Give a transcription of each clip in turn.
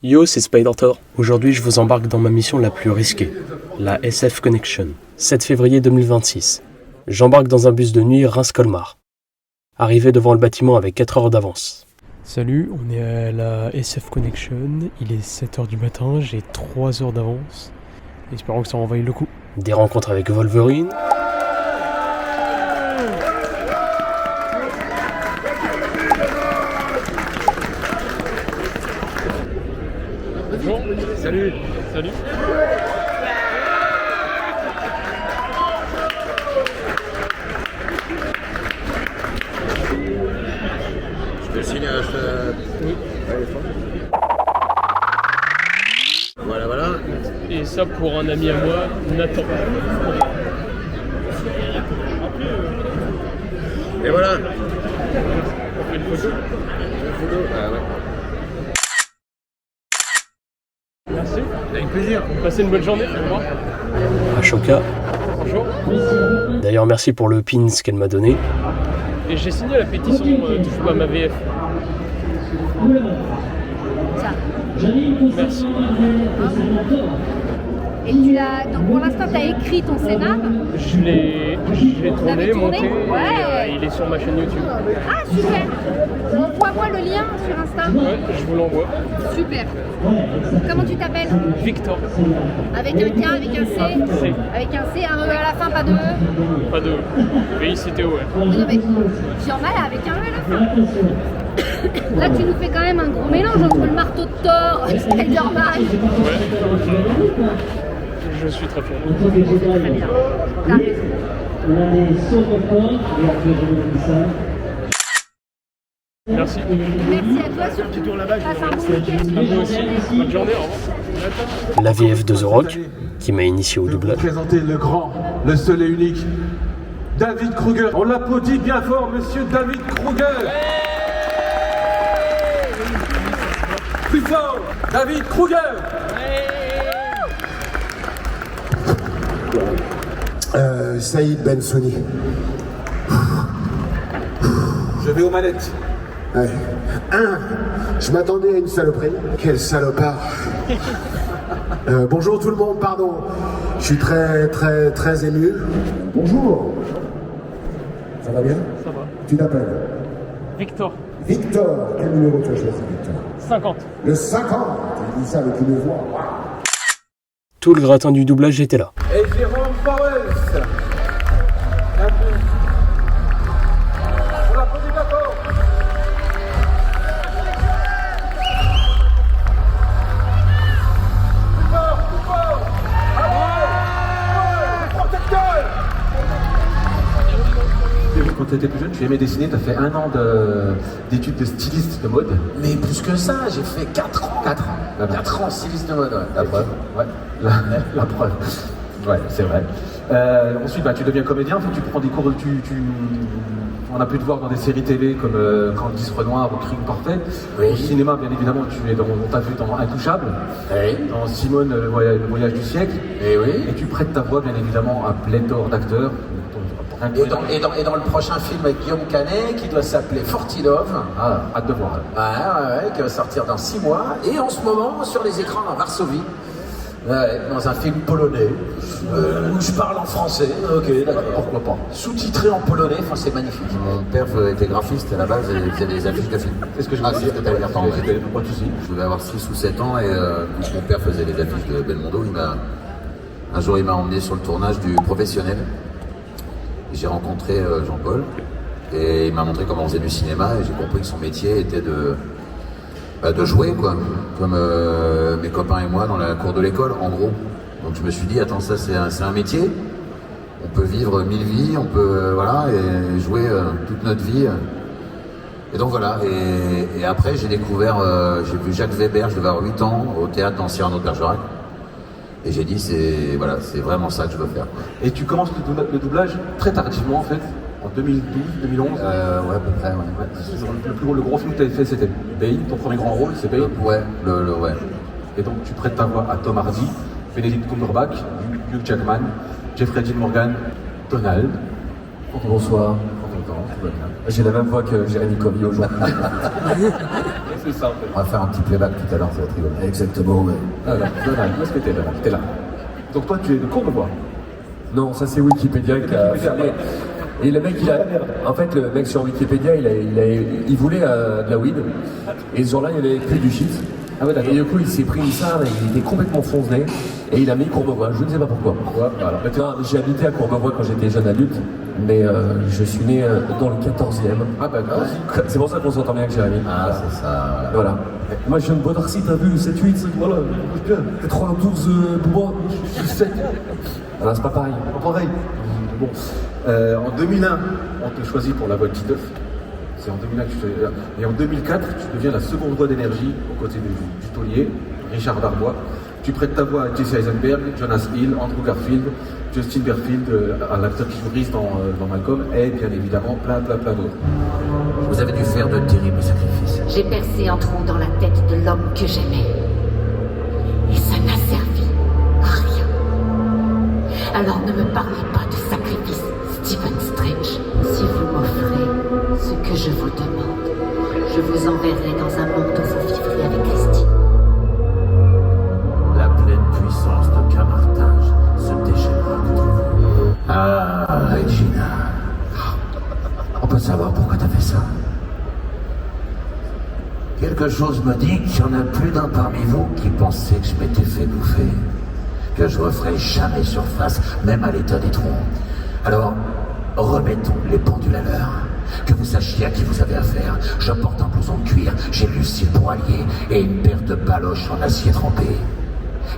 Yo, c'est Spider-Thor. Aujourd'hui, je vous embarque dans ma mission la plus risquée, la SF Connection. 7 février 2026. J'embarque dans un bus de nuit Reims-Colmar. Arrivé devant le bâtiment avec 4 heures d'avance. Salut, on est à la SF Connection. Il est 7h du matin, j'ai 3 heures d'avance. Espérons que ça en vaille le coup. Des rencontres avec Wolverine. Bonjour. Salut. Salut. Je te signe Oui. Voilà. Et ça pour un ami à moi, Nathan. Et voilà. On fait une photo. Ah ouais. Merci. Avec plaisir. Passez une bonne journée. Au revoir. Ashoka. Bonjour. D'ailleurs, merci pour le pins qu'elle m'a donné. Et j'ai signé la pétition Touche pas à ma VF. Ça. Merci. Et tu l'as. Donc pour l'instant, tu as écrit ton scénar. Je l'ai l'avez tourné, tourné monté. Ouais. Et, il est sur ma chaîne YouTube. Ah, super. Envoie-moi le lien sur Insta. Ouais, je vous l'envoie. Super. Comment tu t'appelles? Victor. Avec un K, avec un C? C. Avec un C, un E à la fin, pas de E? Pas de VICTO, ouais. Non, mais tu en as avec un E à la fin. Là, tu nous fais quand même un gros mélange entre le marteau de Thor, Spider-Man. Ouais. Je suis très fier. Très bien. T'as raison. Merci. Merci à toi, surtout. Passe un bon week-end. À vous aussi. Bonne journée. Au revoir. La VF de The Rock, qui m'a initié au Vous doublage. présentez le grand, le seul et unique, David Kruger. On l'applaudit bien fort, monsieur David Kruger. Plus fort, David Kruger. Saïd Ben Soni. Je vais aux manettes. Ouais. Je m'attendais à une saloperie. Quel salopard. Bonjour tout le monde, pardon. Je suis très ému. Bonjour. Ça va bien? Ça va. Tu t'appelles Victor. Victor. Quel numéro tu as choisi, Victor? 50. Le 50. Tu dis ça avec une voix. Tout le gratin du doublage était là. Et Jérôme Forest. On l'applaudit bien fort. Plus fort. Allez, les protecteurs. Quand tu étais plus jeune, tu aimais dessiner, tu as fait 1 an d'études de styliste de mode. Mais plus que ça, j'ai fait 4 ans. 4 ans. 4 ans styliste de mode, ouais. La preuve. Ouais. La preuve. Ouais, c'est vrai. Ensuite, tu deviens comédien, tu prends des cours, on a pu te voir dans des séries télé comme Candice Renoir ou Crime Parfait. Oui. Au cinéma, bien évidemment, on t'a vu dans Intouchable, Oui. dans Simone, le voyage du siècle. Et oui. Et tu prêtes ta voix, bien évidemment, à pléthore d'acteurs. Et dans le prochain film avec Guillaume Canet, qui doit s'appeler Fortilove. Ah, hâte de voir. Ouais, qui va sortir dans 6 mois. Et en ce moment, sur les écrans à Varsovie. Ouais, dans un film polonais, où je parle en français. Ok, d'accord. Pourquoi pas. Sous-titré en polonais, enfin c'est magnifique. Mon père était graphiste à la base et faisait des affiches de films. C'est ce que je Ah, veux c'est dire. ce que t'allais dire, pardon. Pas de soucis. Je devais avoir 6 ou 7 ans et mon père faisait les affiches de Belmondo. Un jour, il m'a emmené sur le tournage du Professionnel. J'ai rencontré Jean-Paul et il m'a montré comment on faisait du cinéma et j'ai compris que son métier était de jouer, quoi, comme mes copains et moi dans la cour de l'école, en gros. Donc je me suis dit, attends, ça c'est un métier, on peut vivre 1000 vies, on peut, et jouer toute notre vie. Et donc voilà, et après j'ai découvert, j'ai vu Jacques Weber, je devais avoir 8 ans, au théâtre dans Cyrano de Bergerac. Et j'ai dit, c'est vraiment ça que je veux faire, quoi. Et tu commences le doublage très tardivement, en fait, en 2012, 2011. Ouais, à peu près, ouais. Le gros film que tu avais fait, c'était Bane, ton premier grand rôle, c'est Bane. Ouais. Et donc tu prêtes ta voix à Tom Hardy, Benedict Cumberbatch, Hugh Jackman, Jeffrey Dean Morgan, Donald. Bonsoir. J'ai la même voix que Jérémy Comi aujourd'hui. C'est ça en fait. On va faire un petit playback tout à l'heure, ça va être rigolo. Exactement, ouais. Alors, Donald, où est-ce que t'es là? Donc toi, tu es de Courbevoie. Non, ça c'est Wikipédia qui a fermé. Et le mec, en fait, le mec sur Wikipédia, il voulait de la weed. Et ce jour-là, il avait pris du shit. Ah ouais, d'accord. Et du coup, il s'est pris une sarre et il était complètement foncé. Et il a mis Courbevoie. Je ne sais pas pourquoi. Ouais, voilà. Maintenant, j'ai habité à Courbevoie quand j'étais jeune adulte. Mais je suis né dans le 14e. Ah bah toi aussi. C'est pour ça qu'on s'entend bien avec Jérémy. Ah, c'est ça. Voilà. Moi, je viens de Beaudarcy, t'as vu, 7-8, voilà. 92 Bois, 7. Alors, c'est pas pareil. Pas pareil. Bon. En 2001, on te choisit pour la voix de Titeuf. C'est en 2001 que tu fais. Et en 2004, tu deviens la seconde voix d'énergie aux côtés du taulier, Richard Darbois. Tu prêtes ta voix à Jesse Eisenberg, Jonas Hill, Andrew Garfield, Justin Berfield, un acteur qui joue Reese dans Malcolm, et bien évidemment plein d'autres. Vous avez dû faire de terribles sacrifices. J'ai percé un trou dans la tête de l'homme que j'aimais. Et ça n'a servi à rien. Alors ne me parlez pas de sacrifice, Stephen Strange. Si vous m'offrez ce que je vous demande, je vous enverrai dans un monde où vous vivrez avec Christine. La pleine puissance de Camartage se déchaînera contre vous. Ah, Regina. On peut savoir pourquoi t'as fait ça? Quelque chose me dit qu'il n'y en a plus d'un parmi vous qui pensait que je m'étais fait bouffer. Que je referais jamais surface, même à l'état des troncs. Alors, remettons les pendules à l'heure. Que vous sachiez à qui vous avez affaire. Je porte un blouson de cuir, j'ai Lucille Poirier et une paire de baloches en acier trempé.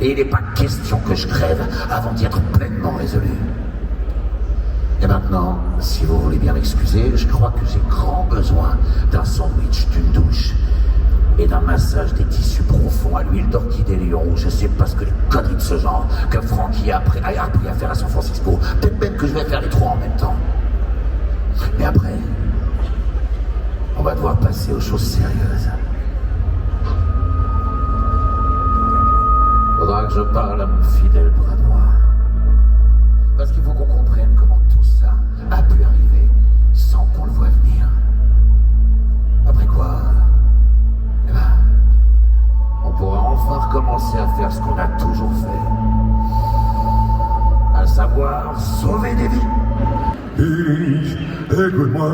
Et il n'est pas question que je crève avant d'y être pleinement résolu. Et maintenant, si vous voulez bien m'excuser, je crois que j'ai grand besoin d'un sandwich, d'une douche et d'un massage des tissus profonds à l'huile d'orchidée lion, ou je sais pas ce que les conneries de ce genre que Francky a appris à faire à San Francisco. Peut-être même que je vais faire les trois en même temps. Mais après, on va devoir passer aux choses sérieuses. Faudra que je parle à mon fidèle bras droit. Parce qu'il faut qu'on comprenne comment tout ça a pu arriver sans qu'on le voie venir. Après quoi, eh ben, on pourra enfin recommencer à faire ce qu'on a toujours fait. À savoir sauver des vies. Écoute-moi,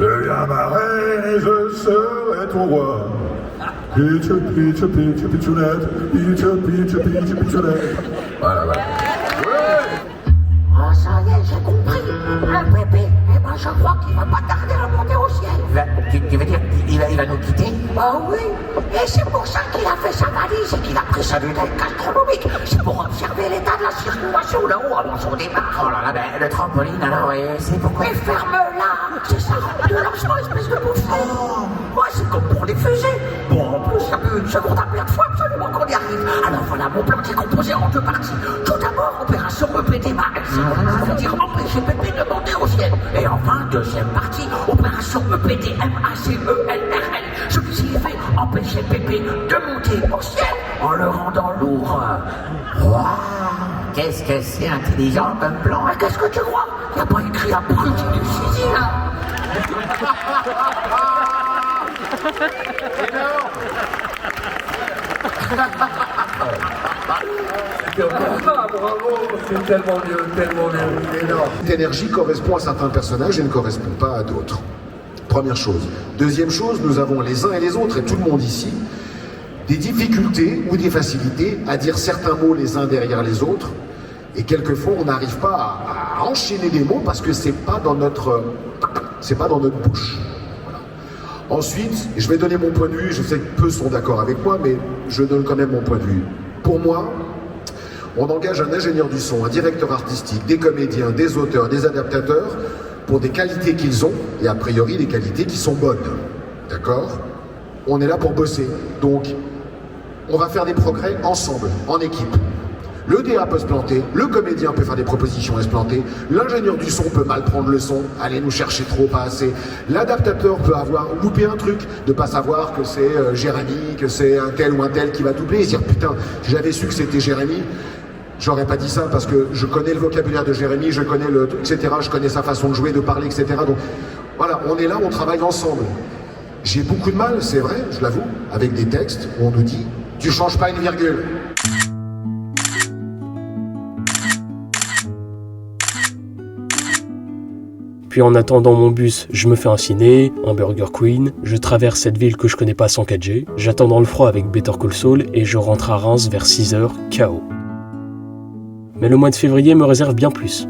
deviens ma reine et je serai ton roi. Pitchounette. Voilà. Ah, ça y est, j'ai compris. Un bébé, eh ben je crois qu'il va pas tarder à monter au ciel. Tu veux dire il va nous quitter? Ah oui, et c'est pour ça qu'il a fait sa valise et qu'il a pris sa lunette astronomique. C'est pour observer l'état de la circulation là-haut avant son départ. Oh là là, ben, le trampoline alors, et c'est pourquoi? Mais ferme-la, c'est sa rampe de lancement, espèce de bouffon. Moi, c'est comme pour les fusées. Bon, en plus, il y a plus une seconde à perdre, faut absolument qu'on y arrive. Alors voilà, mon plan est composé en deux parties. Tout d'abord, opération EPD Max, c'est-à-dire empêcher Pépé de monter au ciel. Et enfin, deuxième partie, opération EPD MACELRL, ce qui signifie empêcher Pépé de monter au ciel en le rendant lourd. Waouh, qu'est-ce que c'est intelligent comme plan. Mais qu'est-ce que tu crois? Il n'y a pas écrit abruti du fusil, là. Bravo, c'est tellement mieux. Énorme. Cette énergie correspond à certains personnages et ne correspond pas à d'autres. Première chose. Deuxième chose, nous avons les uns et les autres, et tout le monde ici, des difficultés ou des facilités à dire certains mots les uns derrière les autres. Et quelquefois, on n'arrive pas à enchaîner des mots parce que c'est pas dans notre bouche. Voilà. Ensuite, je vais donner mon point de vue. Je sais que peu sont d'accord avec moi, mais je donne quand même mon point de vue. Pour moi, on engage un ingénieur du son, un directeur artistique, des comédiens, des auteurs, des adaptateurs, pour des qualités qu'ils ont, et a priori des qualités qui sont bonnes. D'accord? On est là pour bosser. Donc, on va faire des progrès ensemble, en équipe. Le DA peut se planter, le comédien peut faire des propositions et se planter, l'ingénieur du son peut mal prendre le son, aller nous chercher trop, pas assez, l'adaptateur peut avoir loupé un truc, de pas savoir que c'est Jérémy, que c'est un tel ou un tel qui va doubler, et se dire putain, j'avais su que c'était Jérémy, j'aurais pas dit ça parce que je connais le vocabulaire de Jérémy, je connais etc., je connais sa façon de jouer, de parler, etc. Donc voilà, on est là, on travaille ensemble. J'ai beaucoup de mal, c'est vrai, je l'avoue, avec des textes où on nous dit « tu changes pas une virgule ». Puis en attendant mon bus, je me fais un ciné, un Burger Queen, je traverse cette ville que je connais pas sans 4G, j'attends dans le froid avec Better Call Saul et je rentre à Reims vers 6h, KO. Mais le mois de février me réserve bien plus.